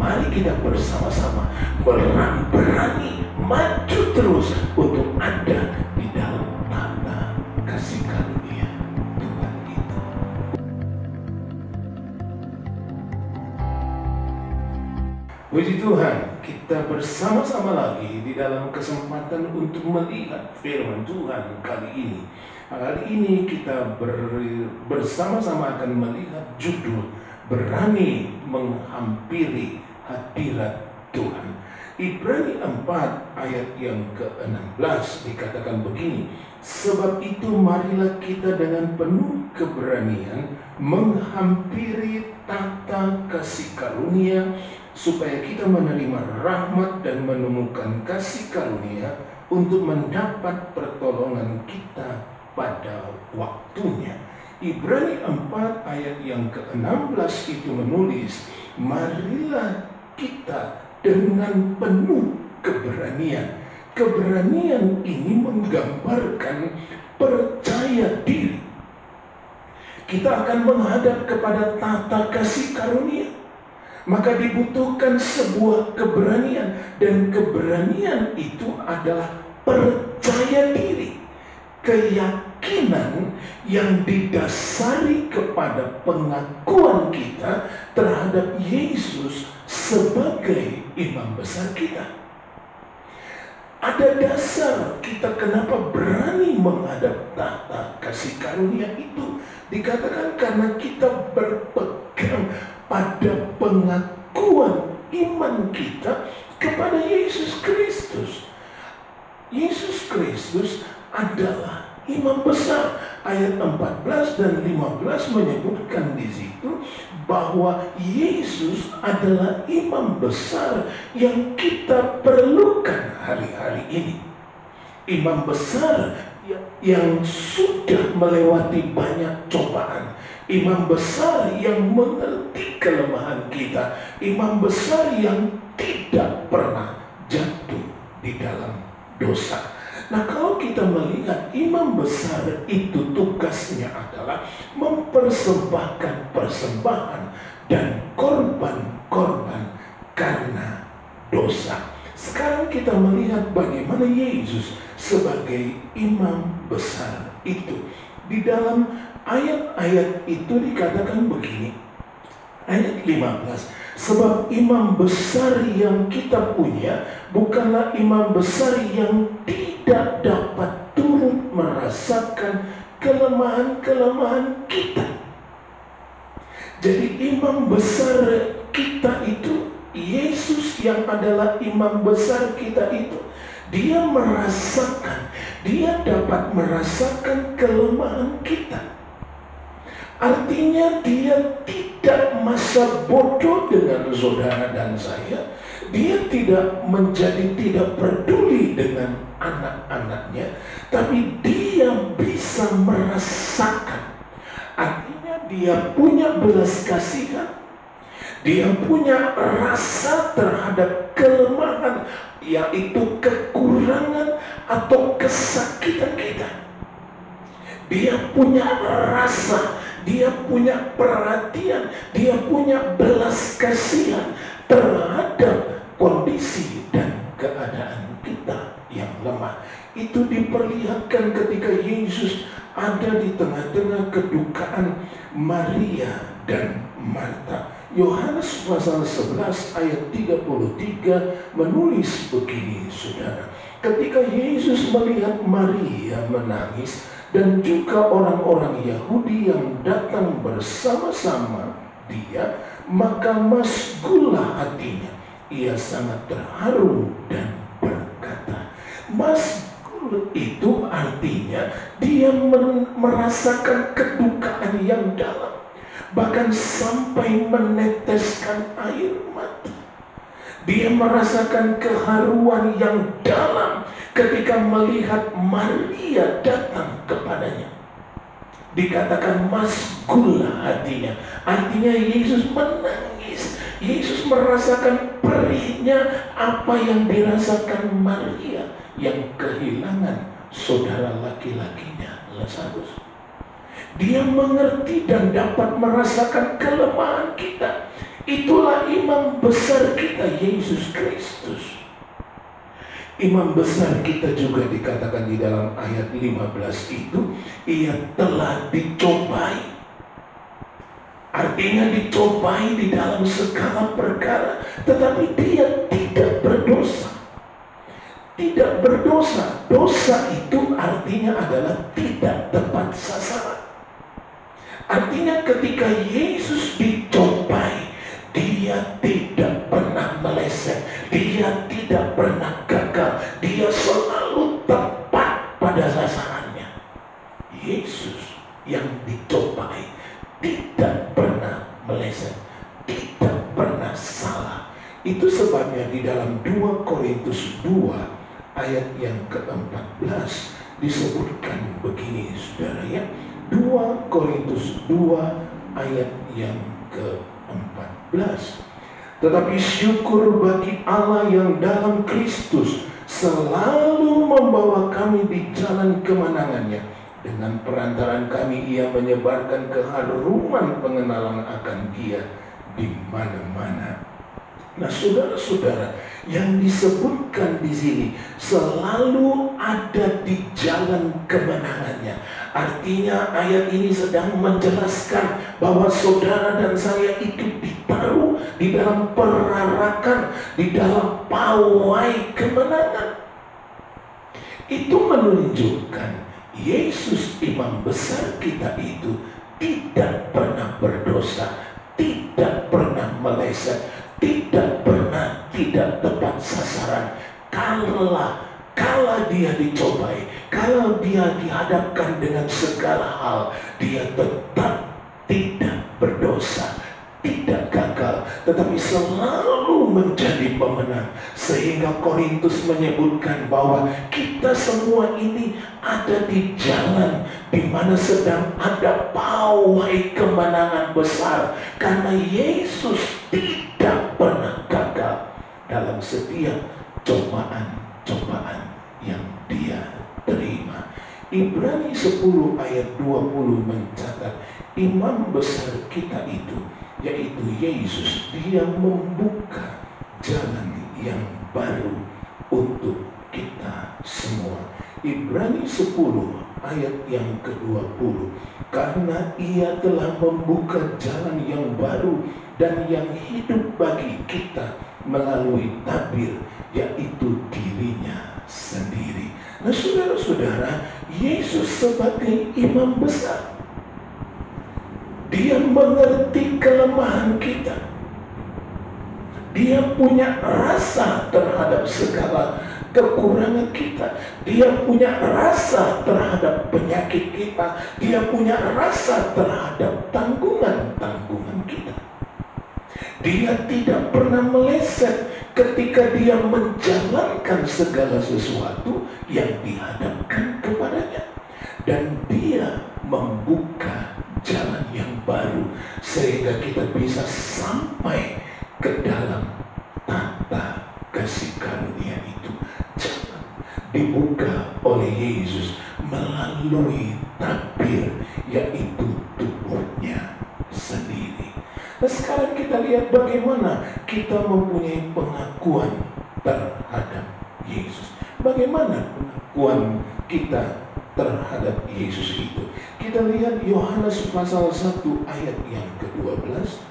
mari kita bersama-sama berani maju terus untuk ada di dalam tata kasih karunia Tuhan itu. Puji Tuhan, kita bersama-sama lagi di dalam kesempatan untuk melihat firman Tuhan kali ini. Kali ini kita bersama-sama akan melihat judul berani menghampiri hadirat Tuhan. Ibrani 4 ayat yang ke-16 dikatakan begini, sebab itu marilah kita dengan penuh keberanian menghampiri tata kasih karunia, supaya kita menerima rahmat dan menemukan kasih karunia untuk mendapat pertolongan kita pada waktunya. Ibrani 4 ayat yang ke-16 itu menulis, marilah kita dengan penuh keberanian. Keberanian ini menggambarkan percaya diri. Kita akan menghadap kepada tata kasih karunia, maka dibutuhkan sebuah keberanian, dan keberanian itu adalah percaya diri, keyakinan yang didasari kepada pengakuan kita terhadap Yesus sebagai imam besar kita. Ada dasar kita kenapa berani menghadap tata kasih karunia itu. Dikatakan karena kita berpegang pada pengakuan iman kita kepada Yesus Kristus. Yesus Kristus adalah imam besar. Ayat 14 dan 15 menyebutkan di situ bahwa Yesus adalah imam besar yang kita perlukan hari-hari ini. Imam besar yang sudah melewati banyak cobaan, imam besar yang mengerti kelemahan kita, imam besar yang tidak pernah jatuh di dalam dosa. Nah, kalau kita melihat imam besar itu tugasnya adalah mempersembahkan persembahan dan korban-korban karena dosa. Sekarang kita melihat bagaimana Yesus sebagai imam besar itu. Di dalam ayat-ayat itu dikatakan begini. Ayat 15, sebab imam besar yang kita punya bukanlah imam besar yang tidak dapat turut merasakan kelemahan-kelemahan kita. Jadi imam besar kita itu Yesus yang adalah imam besar kita itu. Dia merasakan, dia dapat merasakan kelemahan kita. Artinya dia tidak masa bodoh dengan saudara dan saya. Dia tidak peduli dengan anak-anaknya, tapi dia bisa merasakan. Artinya dia punya belas kasihan. Dia punya rasa terhadap kelemahan, yaitu kekurangan atau kesakitan kita. Dia punya rasa, dia punya perhatian, dia punya belas kasihan terhadap kondisi dan keadaan kita yang lemah. Itu diperlihatkan ketika Yesus ada di tengah-tengah kedukaan Maria dan Marta. Yohanes pasal 11 ayat 33 menulis begini, saudara. Ketika Yesus melihat Maria menangis dan juga orang-orang Yahudi yang datang bersama-sama dia, maka masgulah hatinya. Ia sangat terharu dan berkata, masgul itu artinya dia merasakan kedukaan yang dalam, bahkan sampai meneteskan air mata. Dia merasakan keharuan yang dalam ketika melihat Maria datang kepadanya. Dikatakan masgulah hatinya, artinya Yesus menangis. Yesus merasakan perihnya apa yang dirasakan Maria yang kehilangan saudara laki-lakinya Lazarus. Dia mengerti dan dapat merasakan kelemahan kita. Itulah imam besar kita Yesus Kristus. Imam besar kita juga dikatakan di dalam ayat 15 itu, ia telah dicobai. Artinya dicobai di dalam segala perkara, tetapi dia tidak berdosa. Tidak berdosa. Dosa itu artinya adalah tidak tepat sasaran. Artinya ketika Yesus dicobai, dia tidak pernah meleset, dia tidak pernah gagal, dia selalu tepat pada sasarannya. Yesus yang dicobai tidak pernah meleset, tidak pernah salah. Itu sebabnya di dalam 2 Korintus 2 ayat yang ke-14 disebutkan begini, saudara ya. 2 Korintus 2 ayat yang ke-14. Tetapi syukur bagi Allah yang dalam Kristus selalu membawa kami di jalan kemenangannya. Dengan perantaran kami ia menyebarkan keharuman pengenalan akan dia di mana-mana. Nah, saudara-saudara, yang disebutkan di sini selalu ada di jalan kemenangannya. Artinya ayat ini sedang menjelaskan bahwa saudara dan saya itu ditaruh di dalam perarakan, di dalam pawai kemenangan. Itu menunjukkan Yesus imam besar kita itu tidak pernah berdosa, tidak pernah meleset, tidak pernah tidak tepat sasaran. Kala dia dicobai, kalau dia dihadapkan dengan segala hal, dia tetap tidak berdosa, tidak gagal, tetapi selalu menjadi pemenang. Sehingga Korintus menyebutkan bahwa kita semua ini ada di jalan di mana sedang ada pawai kemenangan besar, karena Yesus tidak pernah gagal dalam setiap cobaan-cobaan yang dia terima. Ibrani 10 ayat 20 mencatat imam besar kita itu, yaitu Yesus, dia membuka jalan yang baru untuk kita semua. Ibrani 10 ayat yang ke-20, karena ia telah membuka jalan yang baru dan yang hidup bagi kita melalui tabir, yaitu dirinya sendiri. Nah, saudara-saudara, Yesus sebagai imam besar, dia mengerti kelemahan kita. Dia punya rasa terhadap segala kekurangan kita. Dia punya rasa terhadap penyakit kita. Dia punya rasa terhadap tanggungan-tanggungan kita. Dia tidak pernah meleset ketika dia menjalankan segala sesuatu yang dihadapkan kepadanya. Dan dia membuka jalan yang baru sehingga kita bisa sampai ke dalam tata kasih karunia itu. Jalan dibuka oleh Yesus melalui tabir, yaitu tubuhnya sendiri. Nah, sekarang kita lihat bagaimana kita mempunyai pengakuan terhadap Yesus. Bagaimana pengakuan kita terhadap Yesus itu? Kita lihat Yohanes pasal 1 ayat yang ke-12.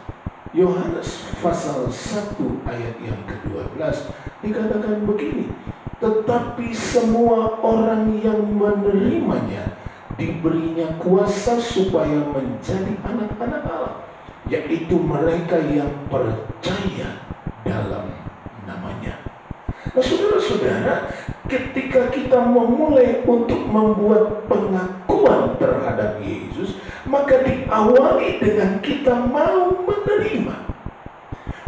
Yohanes pasal 1 ayat yang ke-12 dikatakan begini, tetapi semua orang yang menerimanya diberinya kuasa supaya menjadi anak-anak Allah, yaitu mereka yang percaya dalam namanya. Nah, saudara-saudara, ketika kita memulai untuk membuat pengakuan terhadap Yesus, maka diawali dengan kita mau menerima.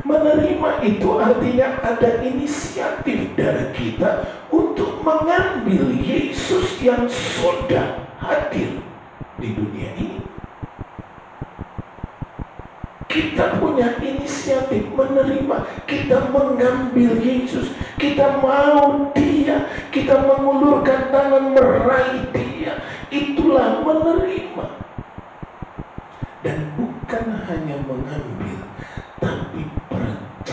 Menerima itu artinya ada inisiatif dari kita untuk mengambil Yesus yang sudah hadir di dunia ini. Kita punya inisiatif menerima, kita mengambil Yesus, kita mau dia, kita mengulurkan tangan meraih dia. Itulah menerima. Dan bukan hanya mengambil, tapi percaya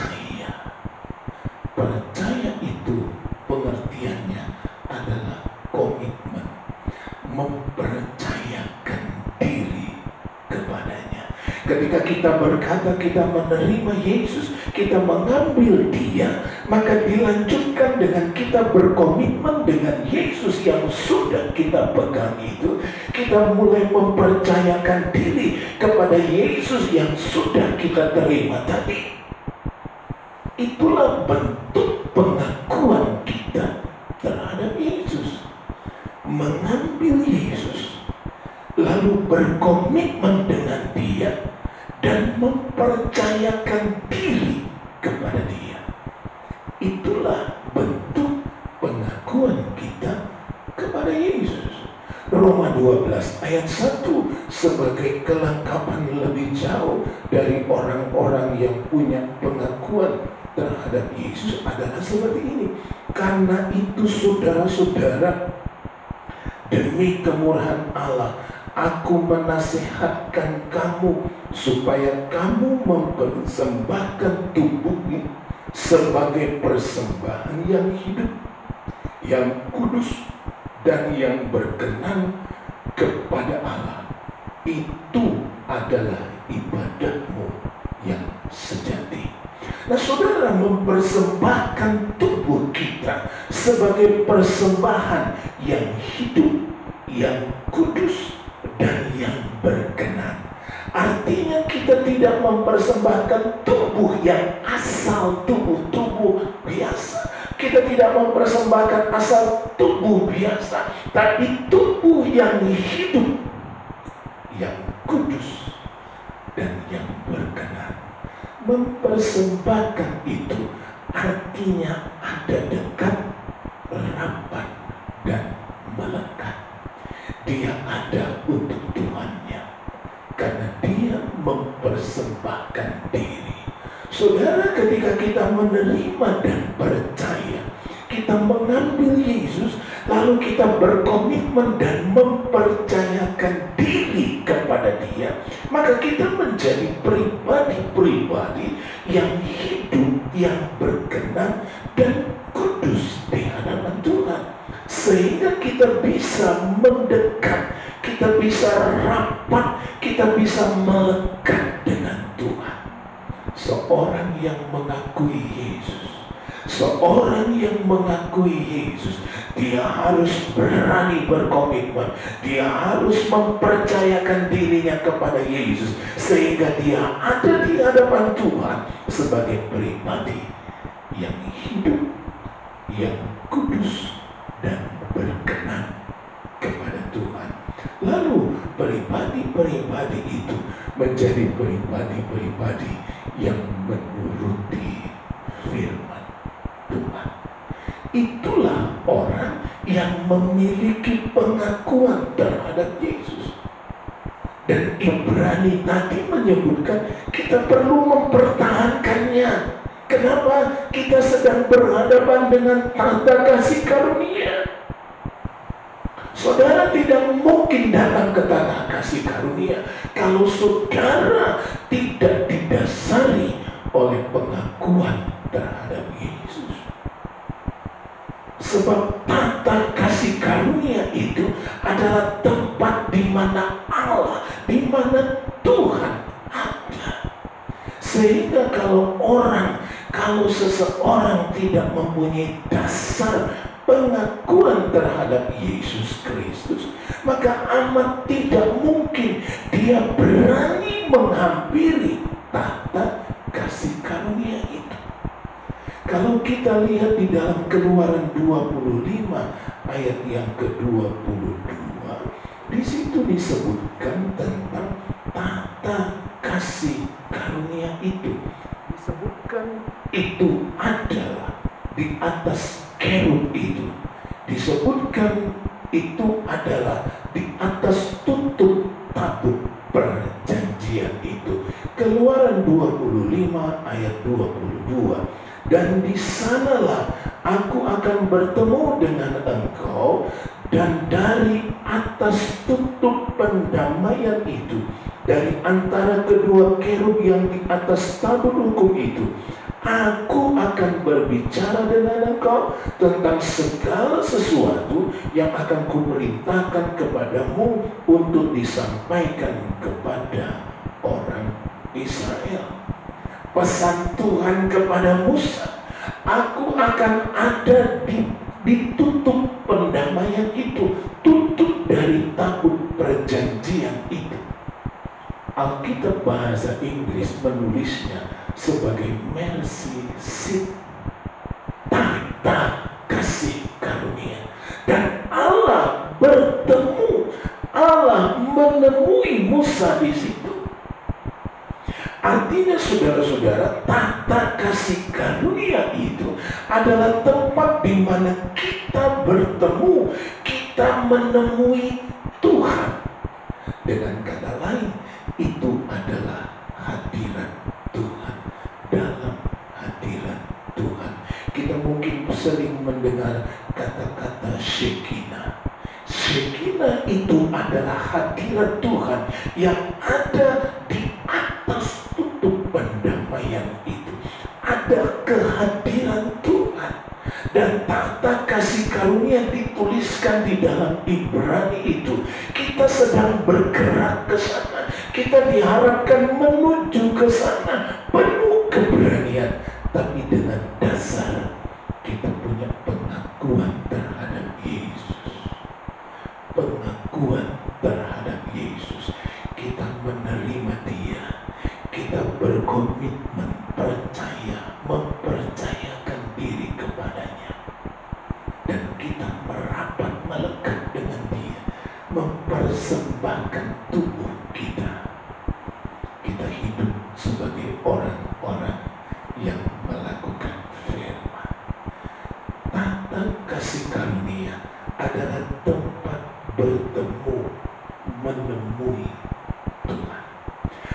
Ketika kita berkata kita menerima Yesus, kita mengambil Dia, maka dilanjutkan dengan kita berkomitmen dengan Yesus yang sudah kita pegang itu. Kita mulai mempercayakan diri kepada Yesus yang sudah kita terima tadi. Itulah bentuk pengakuan kita terhadap Yesus. Mengambil Yesus, lalu berkomitmen dengan Dia, dan mempercayakan diri kepada Dia. Itulah bentuk pengakuan kita kepada Yesus. Roma 12 ayat 1 sebagai kelengkapan lebih jauh dari orang-orang yang punya pengakuan terhadap Yesus adalah seperti ini. Karena itu saudara-saudara, demi kemurahan Allah, aku menasihatkan kamu supaya kamu mempersembahkan tubuhmu sebagai persembahan yang hidup, yang kudus, dan yang berkenan kepada Allah. Itu adalah ibadahmu yang sejati. Nah, saudara, mempersembahkan tubuh kita sebagai persembahan yang hidup, yang kudus, dan yang berkenan. Artinya kita tidak mempersembahkan tubuh yang asal tubuh biasa. Kita tidak mempersembahkan asal tubuh biasa, tapi tubuh yang hidup, yang kudus, dan yang berkenan. Mempersembahkan itu artinya ada dekat, rapat, dan melekat. Dia ada untuk Tuhannya karena dia mempersembahkan diri. Saudara, ketika kita menerima dan percaya, kita mengambil Yesus, lalu kita berkomitmen dan mempercayakan diri kepada Dia, maka kita menjadi pribadi-pribadi yang hidup, yang berkenan, dan kudus di hadapan Tuhan. Sehingga kita bisa mendekat, kita bisa rapat, kita bisa melekat dengan Tuhan. Seorang yang mengakui Yesus, seorang yang mengakui Yesus, dia harus berani berkomitmen. Dia harus mempercayakan dirinya kepada Yesus, sehingga dia ada di hadapan Tuhan sebagai pribadi yang hidup, yang kudus, dan berkenan kepada Tuhan. Lalu pribadi-pribadi itu menjadi pribadi-pribadi yang menuruti firman Tuhan. Itulah orang yang memiliki pengakuan terhadap Yesus. Dan Ibrani tadi menyebutkan kita perlu mempertahankannya. Kenapa? Kita sedang berhadapan dengan tanda kasih karunia. Saudara tidak mungkin datang ke tanah kasih karunia kalau saudara tidak didasari oleh pengakuan terhadap Yesus. Sebab tata kasih karunia itu adalah tempat di mana Allah, di mana Tuhan ada. Sehingga kalau seseorang tidak mempunyai dasar pengakuan terhadap Yesus Kristus, maka amat tidak mungkin dia berani menghampiri tata kasih karunia itu. Kalau kita lihat di dalam Keluaran 25 ayat yang ke-22, di situ disebutkan tentang tata kasih karunia itu. Disebutkan itu adalah di atas kerub itu. Disebutkan itu adalah di atas tutup tabut perjanjian itu. Keluaran 25 ayat 22. Dan di sanalah aku akan bertemu dengan engkau, dan dari atas tutup pendamaian itu, dari antara kedua kerub yang di atas tabut hukum itu, aku akan berbicara dengan engkau tentang segala sesuatu yang akan kuperintahkan kepadamu untuk disampaikan kepada orang Israel. Pesan Tuhan kepada Musa, aku akan ada di tutup pendamaian itu, tutup dari tabut perjanjian itu. Alkitab bahasa Inggris menulisnya sebagai mercy seat, tata kasih karunia. Dan Allah bertemu, Allah menemui Musa di situ. Artinya saudara-saudara, tata kasih karunia itu adalah tempat di mana kita bertemu, kita menemui Tuhan. Dengan kata lain, itu adalah hadirat Tuhan. Dalam hadirat Tuhan, kita mungkin sering mendengar kata-kata Shekinah. Shekinah itu adalah hadirat Tuhan yang ada di atas tutup pendamaian itu. Ada kehadiran Tuhan. Dan tata kasih karunia dituliskan di dalam Ibrani itu. Kita sedang bergerak ke sana. Kita diharapkan menuju ke sana penuh keberanian, tapi dengan dasar kita punya pengakuan terhadap Yesus. Pengakuan terhadap Yesus. Kita menerima Dia. Kita berkomitmen percaya, mempercayakan diri kepadanya. Dan kita merapat melekat dengan Dia, mempersembahkan tubuh kita. Kita hidup sebagai orang-orang yang melakukan firman. Tata kasih karunia adalah tempat bertemu, menemui Tuhan.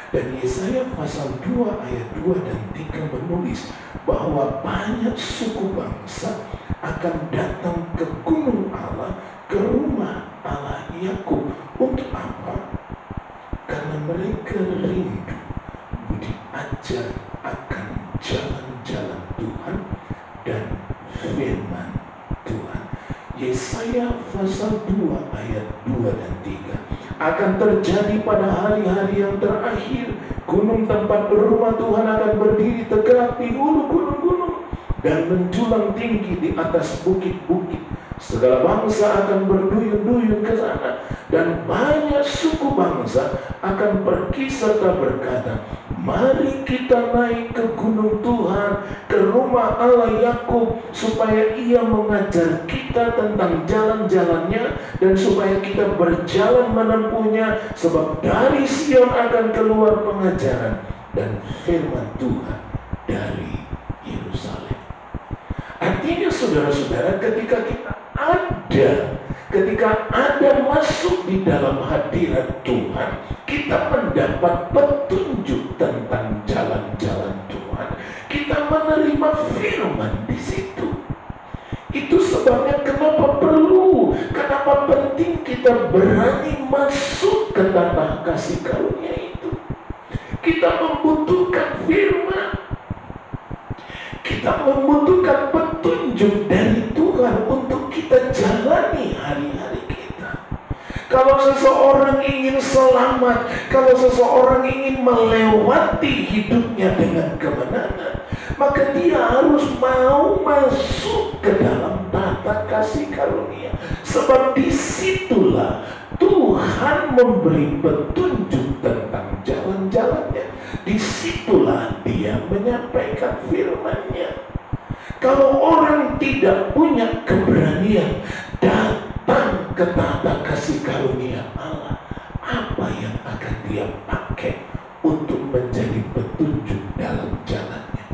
Dan Yesaya pasal 2 ayat 2 dan 3 menulis bahwa banyak suku bangsa akan datang ke gunung Allah, ke rumah Allah Yakub. Untuk apa? Karena mereka rindu diajar akan jalan-jalan Tuhan dan firman Tuhan. Yesaya pasal 2 ayat 2 dan 3. Akan terjadi pada hari-hari yang terakhir, gunung tempat berumah Tuhan akan berdiri tegak di hulu gunung-gunung dan menjulang tinggi di atas bukit-bukit. Segala bangsa akan berduyun-duyun ke sana, dan banyak suku bangsa akan pergi serta berkata, mari kita naik ke gunung Tuhan, ke rumah Allah Yakub, supaya Ia mengajar kita tentang jalan-jalannya, dan supaya kita berjalan menempuhnya, sebab dari Sion akan keluar pengajaran dan firman Tuhan dari Yerusalem. Artinya saudara-saudara, ketika ada masuk di dalam hadirat Tuhan, kita mendapat petunjuk tentang jalan-jalan Tuhan. Kita menerima firman di situ. Itu sebabnya kenapa penting kita berani masuk ke tanah kasih karunia itu. Kita membutuhkan firman. Kita membutuhkan petunjuk dari Tuhan untuk kita jalani hari-hari kita. Kalau seseorang ingin selamat, kalau seseorang ingin melewati hidupnya dengan kemenangan, maka dia harus mau masuk ke dalam tata kasih karunia. Sebab disitulah Tuhan memberi petunjuk tentang jalan-jalannya. Disitulah Dia menyampaikan firman-Nya. Kalau orang tidak punya keberanian datang ke tata kasih karunia Allah, apa yang akan dia pakai untuk menjadi petunjuk dalam jalannya?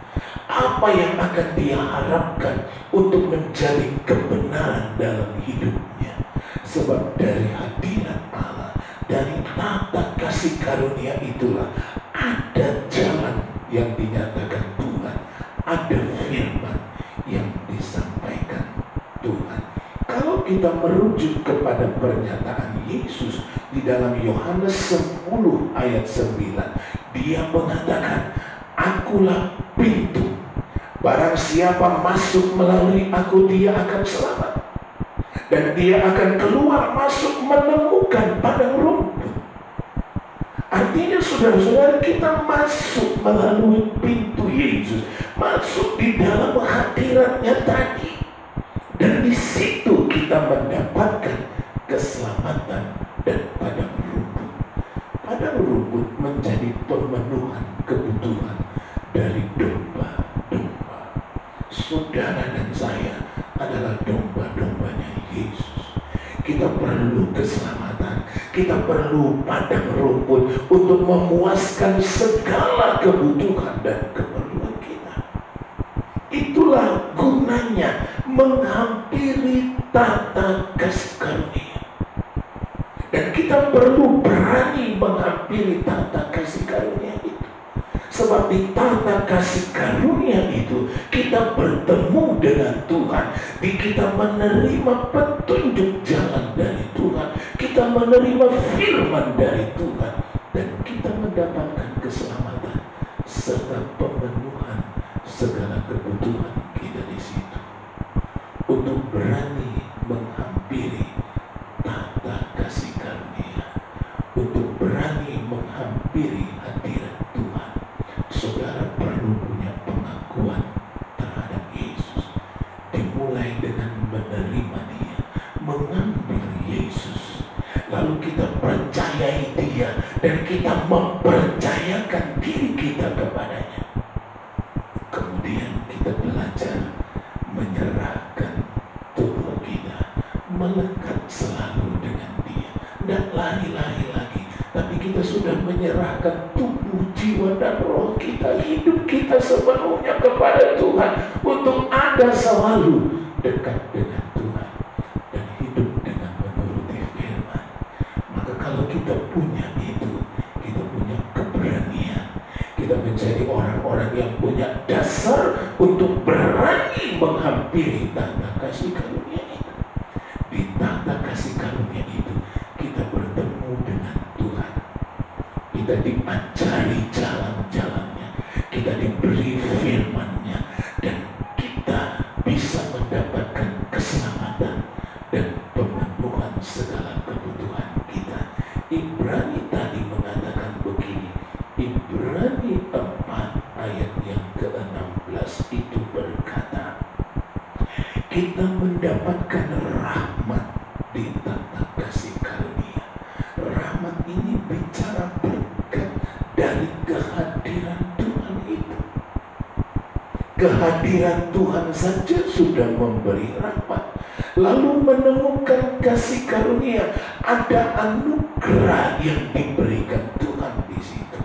Apa yang akan dia harapkan untuk menjadi kebenaran dalam hidupnya? Sebab dari hadirat Allah, dari tata kasih karunia itulah ada jalan yang dinyatakan Tuhan, ada firman yang disampaikan Tuhan. Kalau kita merujuk kepada pernyataan Yesus di dalam Yohanes 10 ayat 9, Dia mengatakan, akulah pintu, barang siapa masuk melalui aku, dia akan selamat, dan dia akan keluar masuk menemukan padang rumput. Artinya saudara-saudara, kita masuk melalui pintu Yesus, masuk di dalam hadiratnya tadi, dan di situ kita mendapatkan keselamatan dan padang rumput. Padang rumput menjadi pemenuhan kebutuhan dari domba-domba. Saudara dan saya adalah domba-dombanya Yesus. Kita perlu keselamatan, kita perlu padang rumput untuk memuaskan segala kebutuhan dan keperluan kita. Itulah gunanya menghampiri tata kasih karunia. Dan kita perlu berani menghampiri tata kasih karunia itu. Sebab di tata kasih karunia itu kita bertemu dengan Tuhan. Di kita menerima petunjuk jalan dari Tuhan, kita menerima firman dari Tuhan, dan kita mendapatkan keselamatan serta pemenuhan segala kebutuhan kita di situ. Untuk berani menghampiri tata kasih karunia, untuk berani menghampiri hadirat Tuhan, saudara perlu punya pengakuan terhadap Yesus. Dimulai dengan menerima Dia, mengambil Yesus, lalu kita percayai Dia, dan kita mempercayakan diri kita kepadanya. Kemudian kita belajar menyerahkan tubuh kita, melekat selalu dengan Dia, tidak lari-lari lagi, tapi kita sudah menyerahkan tubuh, jiwa, dan roh kita, hidup kita sepenuhnya kepada Tuhan, untuk ada selalu dekat dengan Tuhan dan hidup dengan menuruti firman. Maka kalau kita punya itu, kita punya keberanian, kita menjadi orang-orang yang punya dasar untuk berani menghampiri tata kasih karunia itu. Di tata kasih karunia itu kita bertemu dengan Tuhan, kita diajari jalan-jalannya, kita diberi firman-Nya, dan kita bisa mendapatkan keselamatan dan pemenuhan segala kebutuhan kita. Ibrani tadi mengatakan begini, Ibrani 4 ayat yang ke-16 itu berkata, kita mendapatkan rahmat di tata kasih karunia. Rahmat ini bicara berkat dari kehadiran Tuhan itu. Kehadiran Tuhan saja sudah memberi rahmat, lalu menemukan kasih karunia, ada anugerah yang diberikan Tuhan di situ,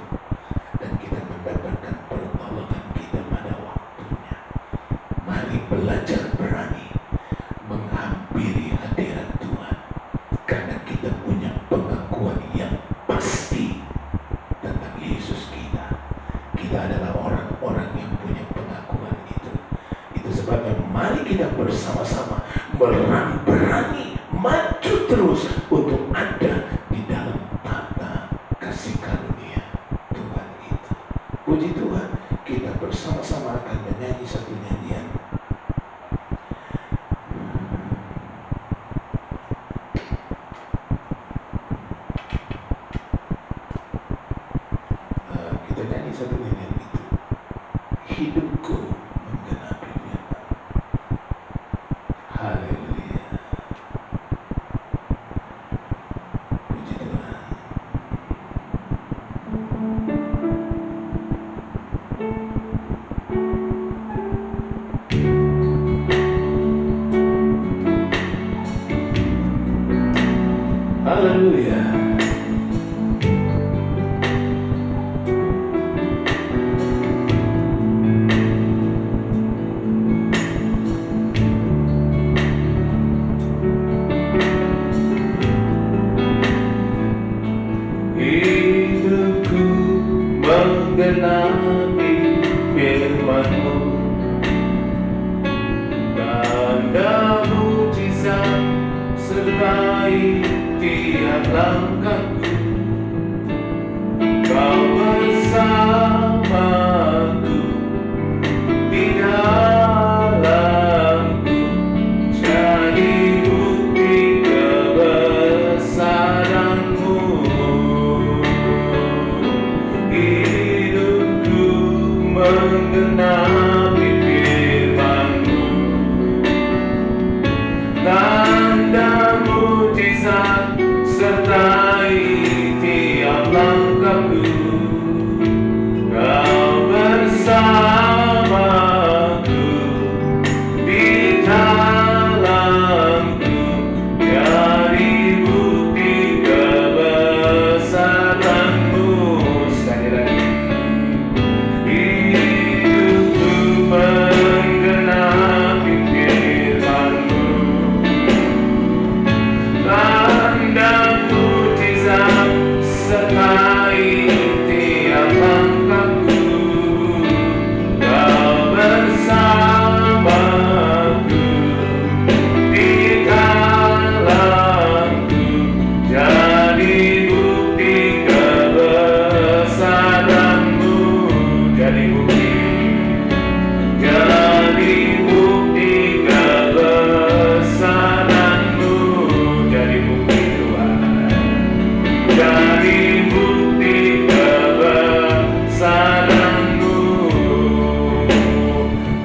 dan kita mendapatkan pertolongan kita pada waktunya. Mari belajar berani menghampiri hadirat Tuhan, karena kita punya pengakuan yang pasti tentang Yesus kita. Kita adalah orang-orang yang punya pengakuan itu. Itu sebabnya mari kita bersama-sama berani maju terus untuk ada di dalam tata kasih karunia Tuhan itu. Puji Tuhan, kita bersama-sama akan menyanyi satu nyanyian. Kita nyanyi satu nyanyian itu. Hidupku menggenapi firman. Haleluya. Puji Tuhan. Haleluya. Hidupku menggenapi firman-Mu, tanda mujizat sertai tiap langkahku. Kau bersamaku di dalamku, jadi bukti kebesaran-Mu. menggenapi firman-Mu. Tanda mujizat sertai tiap langkahku. Kau bersamaku di dalamku, jadi bukti kebesaran-Mu. Sekali lagi, hidupku menggenapi firman-Mu. Tanda mujizat sertai tiap langkahku. Kau bersamaku di dalamku, jadi bukti kebesaran-Mu. Jadi bukti kebesaran-Mu. Jadi bukti Tuhan. Jadi bukti kebesaran-Mu.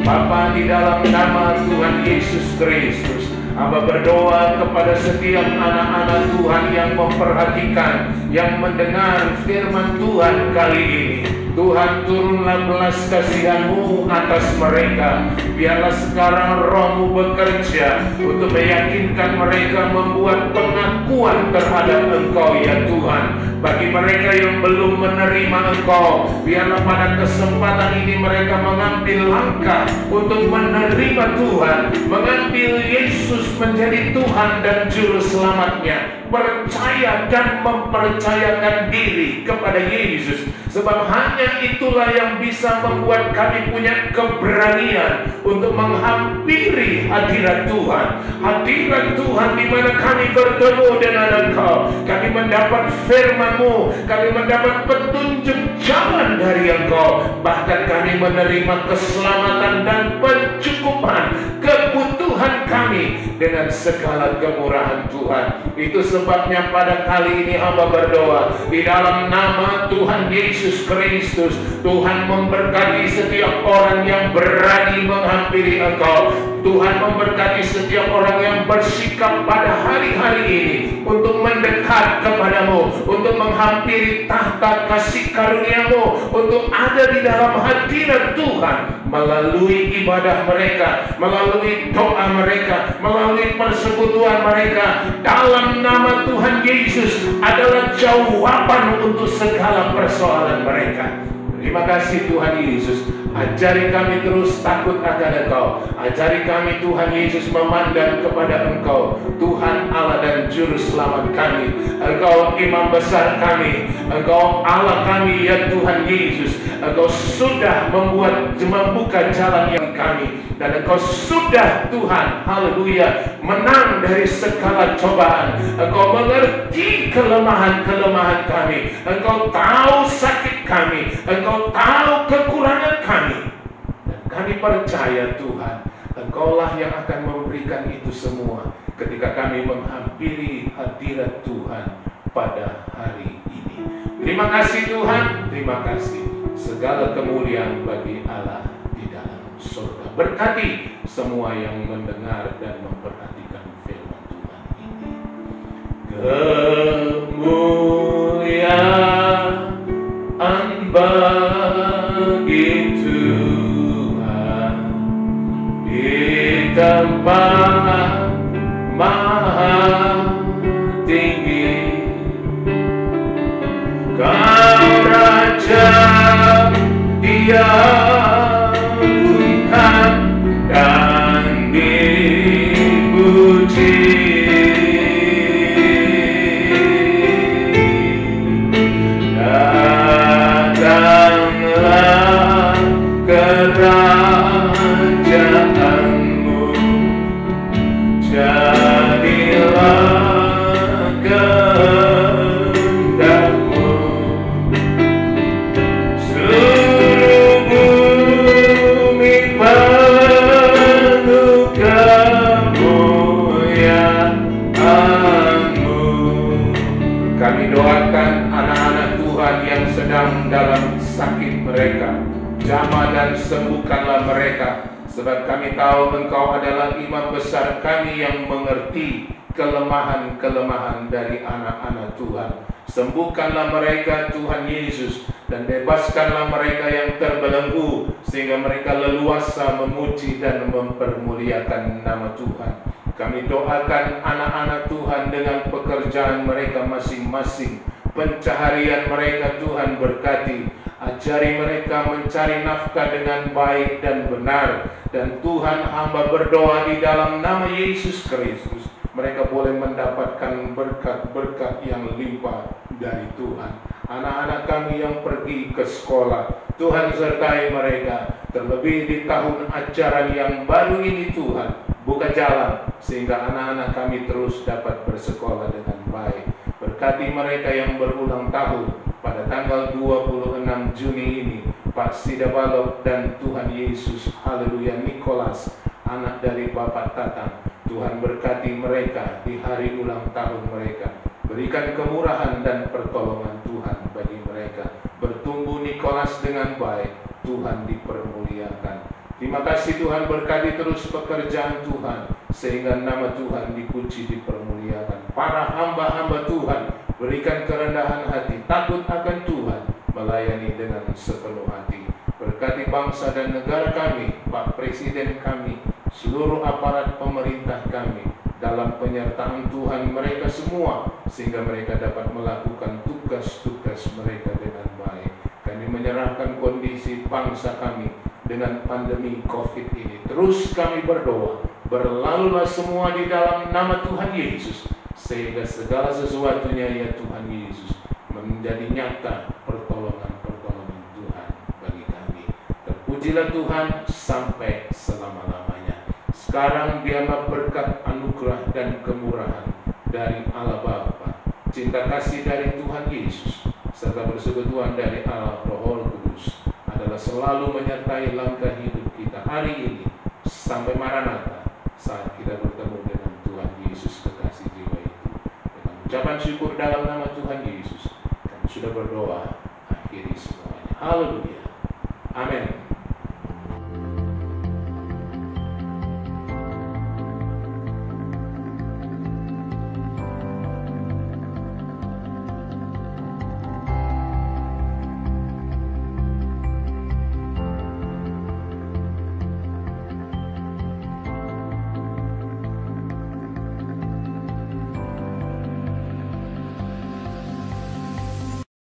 Bapa, di dalam nama Tuhan Yesus Kristus, Hamba berdoa kepada setiap anak-anak Tuhan yang memperhatikan, yang mendengar firman Tuhan kali ini. Tuhan, turunlah belas kasihan-Mu atas mereka. Biarlah sekarang Roh-Mu bekerja untuk meyakinkan mereka, membuat pengakuan terhadap Engkau ya Tuhan. Bagi mereka yang belum menerima Engkau, biarlah pada kesempatan ini mereka mengambil langkah untuk menerima Tuhan, mengambil Yesus menjadi Tuhan dan Juru Selamatnya, percaya dan mempercayakan diri kepada Yesus. Sebab hanya itulah yang bisa membuat kami punya keberanian untuk menghampiri hadirat Tuhan. Hadirat Tuhan di mana kami bertemu dengan Engkau, kami mendapat firman-Mu, kami mendapat petunjuk jalan dari Engkau, bahkan kami menerima keselamatan dan pencukupan kebutuhan kami dengan segala kemurahan Tuhan. Itu sebabnya pada kali ini hamba berdoa di dalam nama Tuhan Yesus Kristus. Tuhan memberkati setiap orang yang berani menghampiri Engkau. Tuhan memberkati setiap orang yang bersikap pada hari-hari ini untuk mendekat kepadamu, untuk menghampiri tahta kasih karunia-Mu, untuk ada di dalam hadirat Tuhan melalui ibadah mereka, melalui doa mereka, melalui persekutuan mereka. Dalam nama Tuhan Yesus adalah jawaban untuk segala persoalan mereka. Terima kasih Tuhan Yesus. Ajari kami terus takut akan Engkau. Ajari kami Tuhan Yesus memandang kepada Engkau, Tuhan Allah dan Juru Selamat kami. Engkau imam besar kami, Engkau Allah kami ya Tuhan Yesus. Engkau sudah membuka jalan yang kami, dan Engkau sudah Tuhan, haleluya, menang dari segala cobaan. Engkau mengerti kelemahan-kelemahan kami. Engkau tahu sakit kami. Engkau tahu kekurangan kami. Dan kami percaya Tuhan, Engkaulah yang akan memberikan itu semua ketika kami menghampiri hadirat Tuhan pada hari ini. Terima kasih Tuhan, terima kasih. Segala kemuliaan bagi Allah di dalam surga. Berkati semua yang mendengar dan memperhatikan firman Tuhan ini. Kemuliaan bagi Tuhan di tempat maha tinggi. Kau Raja diagungkan dan dipuji. Datanglah kerajaanmu, dan sembuhkanlah mereka, sebab kami tahu Engkau adalah imam besar kami yang mengerti kelemahan-kelemahan dari anak-anak Tuhan. Sembuhkanlah mereka Tuhan Yesus, dan bebaskanlah mereka yang terbelenggu, sehingga mereka leluasa memuji dan mempermuliakan nama Tuhan. Kami doakan anak-anak Tuhan dengan pekerjaan mereka masing-masing, pencaharian mereka Tuhan berkati. Ajari mereka mencari nafkah dengan baik dan benar. Dan Tuhan, hamba berdoa di dalam nama Yesus Kristus, mereka boleh mendapatkan berkat-berkat yang limpah dari Tuhan. Anak-anak kami yang pergi ke sekolah, Tuhan sertai mereka. Terlebih di tahun ajaran yang baru ini Tuhan, buka jalan sehingga anak-anak kami terus dapat bersekolah dengan baik. Berkati mereka yang berulang tahun pada tanggal 26 Juni ini, Pak Sidabalok dan Tuhan Yesus, haleluya, Nikolas, anak dari Bapak Tatang. Tuhan berkati mereka di hari ulang tahun mereka. Berikan kemurahan dan pertolongan Tuhan bagi mereka. Bertumbuh Nikolas dengan baik, Tuhan dipermuliakan. Terima kasih Tuhan, berkati terus pekerjaan Tuhan, sehingga nama Tuhan dipuji, dipermuliakan. Para hamba-hamba Tuhan, berikan kerendahan hati, takut akan Tuhan, melayani dengan sepenuh hati. Berkati bangsa dan negara kami, Pak Presiden kami, seluruh aparat pemerintah kami, dalam penyertaan Tuhan mereka semua, sehingga mereka dapat melakukan tugas-tugas mereka dengan baik. Kami menyerahkan kondisi bangsa kami dengan pandemi COVID ini. Terus kami berdoa, berlalulah semua di dalam nama Tuhan Yesus, sehingga segala sesuatunya ya Tuhan Yesus menjadi nyata pertolongan-pertolongan Tuhan bagi kami. Terpujilah Tuhan sampai selama-lamanya. Sekarang biarlah berkat, anugerah dan kemurahan dari Allah Bapa, cinta kasih dari Tuhan Yesus, serta persekutuan dari Allah Roh Kudus adalah selalu menyertai langkah hidup kita hari ini sampai Maranatha, saat kita bertemu dengan Tuhan Yesus kekasih jiwa itu. Dengan ucapan syukur dalam nama Tuhan Yesus, kami sudah berdoa, akhiri semuanya. Haleluya. Amin.